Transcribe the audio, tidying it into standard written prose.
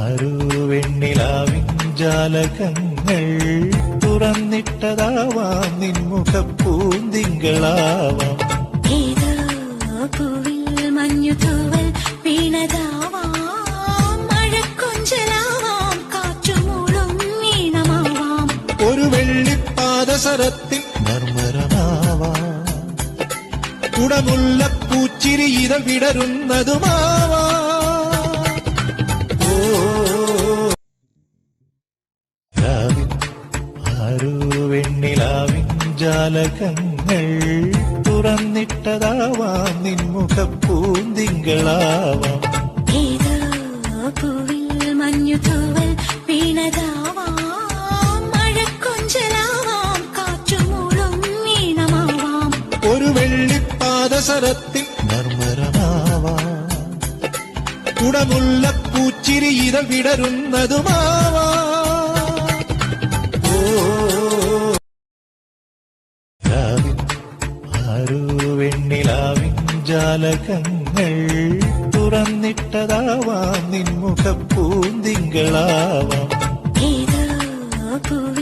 ആരോ വെണ്ണിലാവിൻ ജാലകങ്ങൾ തുറന്നിട്ടതാവാം നിൻമുഖപ്പൂന്തിങ്കളാവാം ഏതോ പൂവിൽ മഞ്ഞുതൂവൽ വീണതാവാം മഴക്കൊഞ്ചലാവാം കാറ്റുമൂളും ഈണമാവാം ഒരു വെള്ളിപ്പാദസരത്തിൽ മർമരമാവാം കുടമുള്ള പൂച്ചിരി ഇതൾ വിടരുന്നതുമാവാം ആരോ വെണ്ണിലാവിൻ ജാലകങ്ങൾ തുറന്നിട്ടതാവാം നിൻമുഖപ്പൂന്തിങ്കളാവാം ഏതോ പൂവിൽ മഞ്ഞുതൂവൽ വീണതാവാം മഴക്കൊഞ്ചലാവാം കാറ്റുമൂളും ഈണമാവാം ഒരു വെള്ളിപ്പാദസരത്തിൽ മർമരമാവാം കുടമുള്ള പൂച്ചിരി ഇതൾ വിടരുന്നതുമാവാം ആരോ വെണ്ണിലാവിൻ ജാലകങ്ങൾ തുറന്നിട്ടതാവാം നിൻമുഖപ്പൂന്തിങ്കളാവാം ഏതോ പൂവിൽ